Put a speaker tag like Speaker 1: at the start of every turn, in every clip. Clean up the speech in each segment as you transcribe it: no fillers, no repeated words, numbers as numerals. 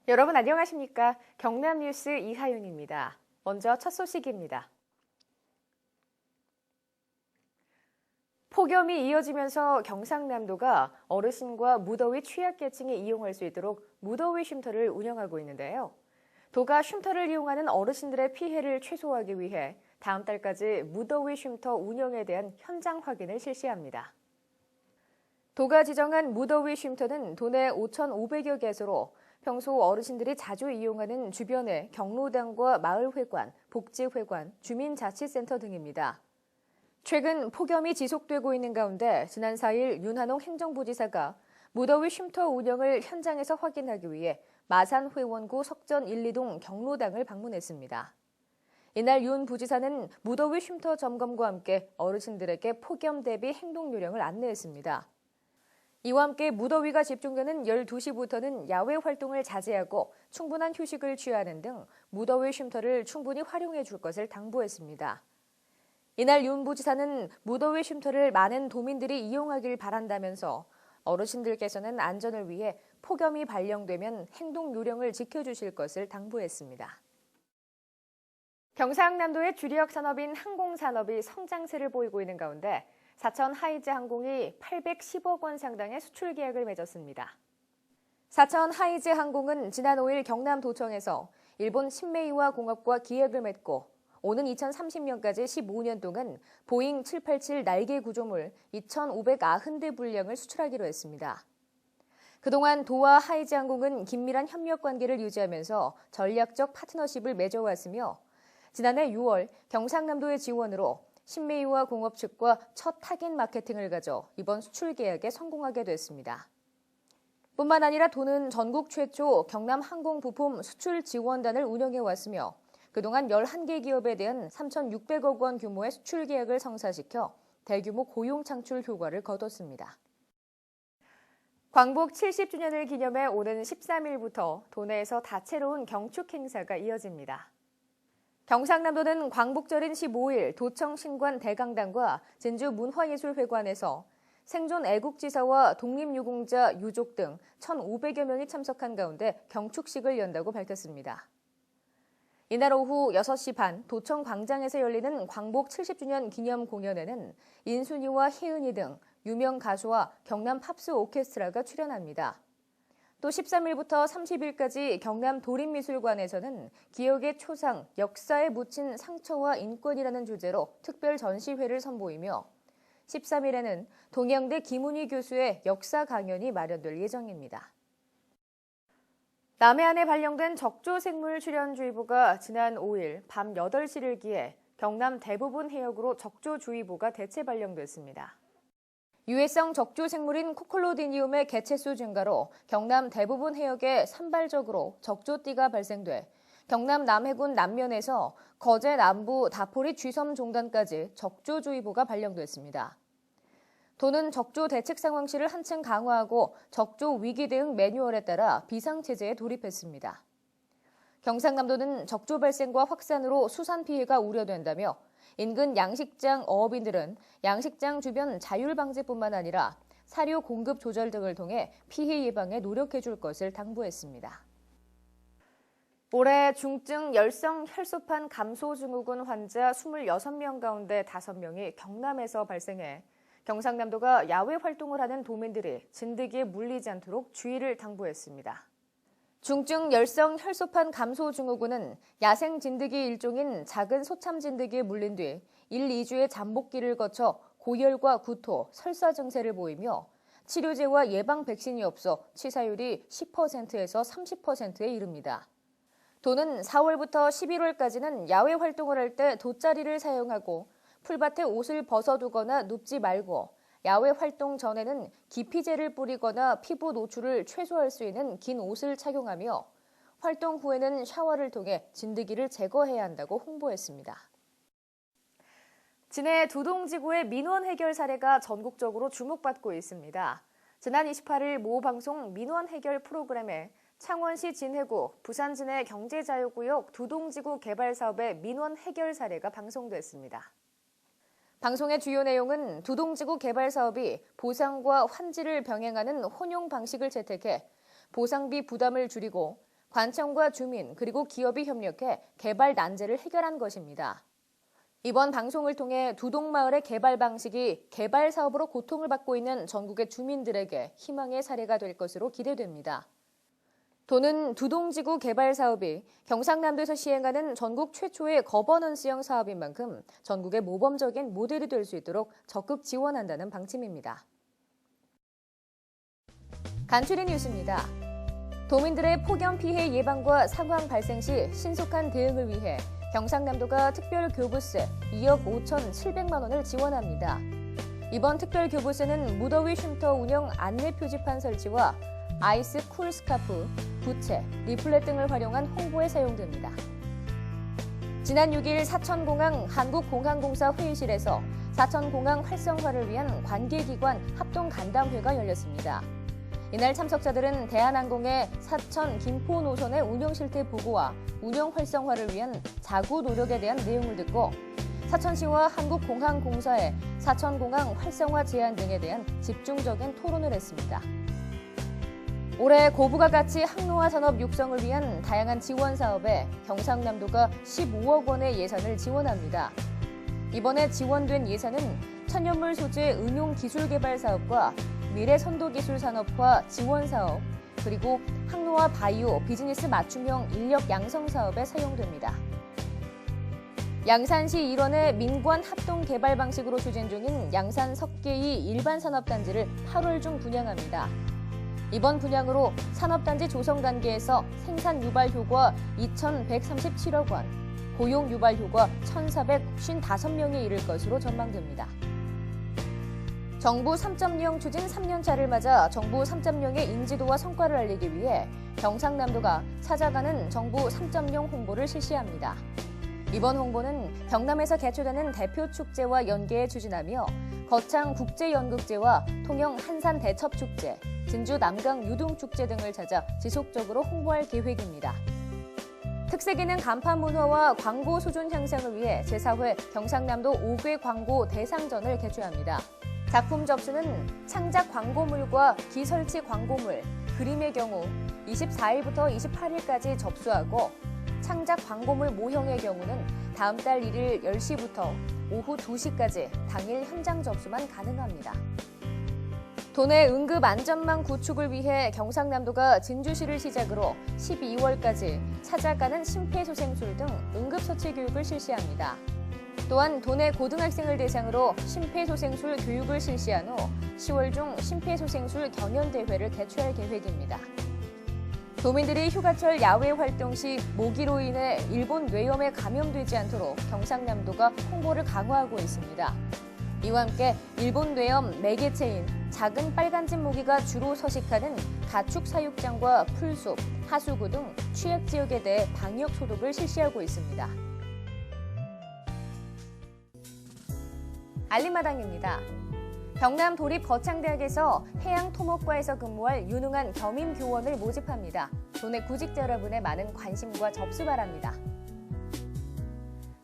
Speaker 1: 여러분 안녕하십니까? 경남 뉴스 이하윤입니다. 먼저 첫 소식입니다. 폭염이 이어지면서 경상남도가 어르신과 무더위 취약계층이 이용할 수 있도록 무더위 쉼터를 운영하고 있는데요. 도가 쉼터를 이용하는 어르신들의 피해를 최소화하기 위해 다음 달까지 무더위 쉼터 운영에 대한 현장 확인을 실시합니다. 도가 지정한 무더위 쉼터는 도내 5,500여 개소로 평소 어르신들이 자주 이용하는 주변의 경로당과 마을회관, 복지회관, 주민자치센터 등입니다. 최근 폭염이 지속되고 있는 가운데 지난 4일 윤한홍 행정부지사가 무더위 쉼터 운영을 현장에서 확인하기 위해 마산회원구 석전 1, 2동 경로당을 방문했습니다. 이날 윤 부지사는 무더위 쉼터 점검과 함께 어르신들에게 폭염 대비 행동 요령을 안내했습니다. 이와 함께 무더위가 집중되는 12시부터는 야외 활동을 자제하고 충분한 휴식을 취하는 등 무더위 쉼터를 충분히 활용해 줄 것을 당부했습니다. 이날 윤 부지사는 무더위 쉼터를 많은 도민들이 이용하길 바란다면서 어르신들께서는 안전을 위해 폭염이 발령되면 행동 요령을 지켜주실 것을 당부했습니다. 경상남도의 주력 산업인 항공산업이 성장세를 보이고 있는 가운데 사천 하이즈 항공이 810억 원 상당의 수출 계약을 맺었습니다. 사천 하이즈 항공은 지난 5일 경남도청에서 일본 신메이와 공업과 계약을 맺고 오는 2030년까지 15년 동안 보잉 787 날개 구조물 2,590대 분량을 수출하기로 했습니다. 그동안 도와 하이즈 항공은 긴밀한 협력 관계를 유지하면서 전략적 파트너십을 맺어왔으며 지난해 6월 경상남도의 지원으로 신메이와 공업 측과 첫 타겟 마케팅을 가져 이번 수출 계약에 성공하게 됐습니다. 뿐만 아니라 도는 전국 최초 경남 항공 부품 수출 지원단을 운영해 왔으며 그동안 11개 기업에 대한 3,600억 원 규모의 수출 계약을 성사시켜 대규모 고용 창출 효과를 거뒀습니다. 광복 70주년을 기념해 오는 13일부터 도내에서 다채로운 경축 행사가 이어집니다. 경상남도는 광복절인 15일 도청 신관 대강당과 진주 문화예술회관에서 생존 애국지사와 독립유공자 유족 등 1,500여 명이 참석한 가운데 경축식을 연다고 밝혔습니다. 이날 오후 6시 반 도청 광장에서 열리는 광복 70주년 기념 공연에는 인순이와 혜은이 등 유명 가수와 경남 팝스 오케스트라가 출연합니다. 또 13일부터 30일까지 경남 도립미술관에서는 기억의 초상, 역사에 묻힌 상처와 인권이라는 주제로 특별 전시회를 선보이며 13일에는 동양대 김훈희 교수의 역사 강연이 마련될 예정입니다. 남해안에 발령된 적조생물 출현주의보가 지난 5일 밤 8시를 기해 경남 대부분 해역으로 적조주의보가 대체 발령됐습니다. 유해성 적조생물인 코클로디니움의 개체수 증가로 경남 대부분 해역에 산발적으로 적조띠가 발생돼 경남 남해군 남면에서 거제 남부 다포리 쥐섬 종단까지 적조주의보가 발령됐습니다. 도는 적조 대책 상황실을 한층 강화하고 적조 위기 대응 매뉴얼에 따라 비상체제에 돌입했습니다. 경상남도는 적조 발생과 확산으로 수산 피해가 우려된다며 인근 양식장 어업인들은 양식장 주변 자율 방제뿐만 아니라 사료 공급 조절 등을 통해 피해 예방에 노력해 줄 것을 당부했습니다. 올해 중증 열성 혈소판 감소 증후군 환자 26명 가운데 5명이 경남에서 발생해 경상남도가 야외 활동을 하는 도민들이 진드기에 물리지 않도록 주의를 당부했습니다. 중증 열성 혈소판 감소 증후군은 야생 진드기 일종인 작은 소참 진드기에 물린 뒤 1, 2주의 잠복기를 거쳐 고열과 구토, 설사 증세를 보이며 치료제와 예방 백신이 없어 치사율이 10%에서 30%에 이릅니다. 도는 4월부터 11월까지는 야외 활동을 할 때 돗자리를 사용하고 풀밭에 옷을 벗어두거나 눕지 말고 야외 활동 전에는 기피제를 뿌리거나 피부 노출을 최소화할 수 있는 긴 옷을 착용하며 활동 후에는 샤워를 통해 진드기를 제거해야 한다고 홍보했습니다. 진해 두동지구의 민원 해결 사례가 전국적으로 주목받고 있습니다. 지난 28일 모 방송 민원 해결 프로그램에 창원시 진해구, 부산 진해 경제자유구역 두동지구 개발 사업의 민원 해결 사례가 방송됐습니다. 방송의 주요 내용은 두동지구 개발 사업이 보상과 환지를 병행하는 혼용 방식을 채택해 보상비 부담을 줄이고 관청과 주민 그리고 기업이 협력해 개발 난제를 해결한 것입니다. 이번 방송을 통해 두동마을의 개발 방식이 개발 사업으로 고통을 받고 있는 전국의 주민들에게 희망의 사례가 될 것으로 기대됩니다. 도는 두동지구 개발 사업이 경상남도에서 시행하는 전국 최초의 거버넌스형 사업인 만큼 전국의 모범적인 모델이 될 수 있도록 적극 지원한다는 방침입니다. 간추린 뉴스입니다. 도민들의 폭염 피해 예방과 상황 발생 시 신속한 대응을 위해 경상남도가 특별교부세 2억 5,700만 원을 지원합니다. 이번 특별교부세는 무더위 쉼터 운영 안내 표지판 설치와 아이스 쿨 스카프, 부채, 리플렛 등을 활용한 홍보에 사용됩니다. 지난 6일 사천공항 한국공항공사 회의실에서 사천공항 활성화를 위한 관계기관 합동간담회가 열렸습니다. 이날 참석자들은 대한항공의 사천 김포 노선의 운영 실태 보고와 운영 활성화를 위한 자구 노력에 대한 내용을 듣고 사천시와 한국공항공사의 사천공항 활성화 제안 등에 대한 집중적인 토론을 했습니다. 올해 고부가 가치 항로화 산업 육성을 위한 다양한 지원 사업에 경상남도가 15억 원의 예산을 지원합니다. 이번에 지원된 예산은 천연물 소재 응용 기술 개발 사업과 미래 선도 기술 산업화 지원 사업, 그리고 항로화 바이오 비즈니스 맞춤형 인력 양성 사업에 사용됩니다. 양산시 일원의 민관 합동 개발 방식으로 추진 중인 양산 석계이 일반 산업단지를 8월 중 분양합니다. 이번 분양으로 산업단지 조성 단계에서 생산 유발 효과 2,137억 원, 고용 유발 효과 1,455명에 이를 것으로 전망됩니다. 정부 3.0 추진 3년차를 맞아 정부 3.0의 인지도와 성과를 알리기 위해 경상남도가 찾아가는 정부 3.0 홍보를 실시합니다. 이번 홍보는 경남에서 개최되는 대표 축제와 연계해 추진하며 거창 국제연극제와 통영 한산 대첩축제, 진주 남강 유동축제 등을 찾아 지속적으로 홍보할 계획입니다. 특색 있는 간판 문화와 광고 수준 향상을 위해 제4회 경상남도 5개 광고 대상전을 개최합니다. 작품 접수는 창작 광고물과 기설치 광고물, 그림의 경우 24일부터 28일까지 접수하고 창작 광고물 모형의 경우는 다음 달 1일 10시부터 오후 2시까지 당일 현장 접수만 가능합니다. 도내 응급 안전망 구축을 위해 경상남도가 진주시를 시작으로 12월까지 찾아가는 심폐소생술 등 응급처치 교육을 실시합니다. 또한 도내 고등학생을 대상으로 심폐소생술 교육을 실시한 후 10월 중 심폐소생술 경연대회를 개최할 계획입니다. 도민들이 휴가철 야외 활동 시 모기로 인해 일본 뇌염에 감염되지 않도록 경상남도가 홍보를 강화하고 있습니다. 이와 함께 일본 뇌염 매개체인 작은 빨간집 모기가 주로 서식하는 가축 사육장과 풀숲, 하수구 등 취약 지역에 대해 방역 소독을 실시하고 있습니다. 알림마당입니다. 경남 도립거창대학에서 해양토목과에서 근무할 유능한 겸임 교원을 모집합니다. 도내 구직자 여러분의 많은 관심과 접수 바랍니다.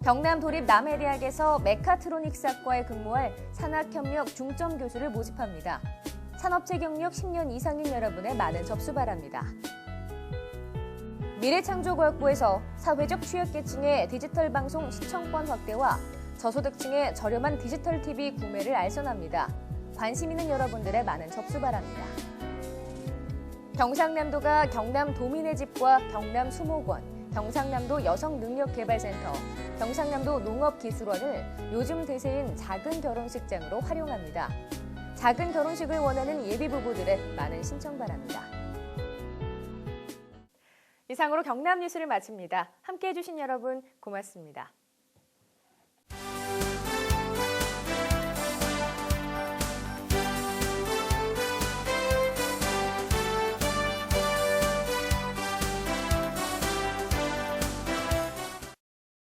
Speaker 1: 경남 도립 남해대학에서 메카트로닉스학과에 근무할 산학협력 중점 교수를 모집합니다. 산업체 경력 10년 이상인 여러분의 많은 접수 바랍니다. 미래창조과학부에서 사회적 취약계층의 디지털 방송 시청권 확대와 저소득층의 저렴한 디지털 TV 구매를 알선합니다. 관심 있는 여러분들의 많은 접수 바랍니다. 경상남도가 경남 도민의 집과 경남 수목원, 경상남도 여성능력개발센터, 경상남도 농업기술원을 요즘 대세인 작은 결혼식장으로 활용합니다. 작은 결혼식을 원하는 예비부부들의 많은 신청 바랍니다. 이상으로 경남 뉴스를 마칩니다. 함께해 주신 여러분 고맙습니다.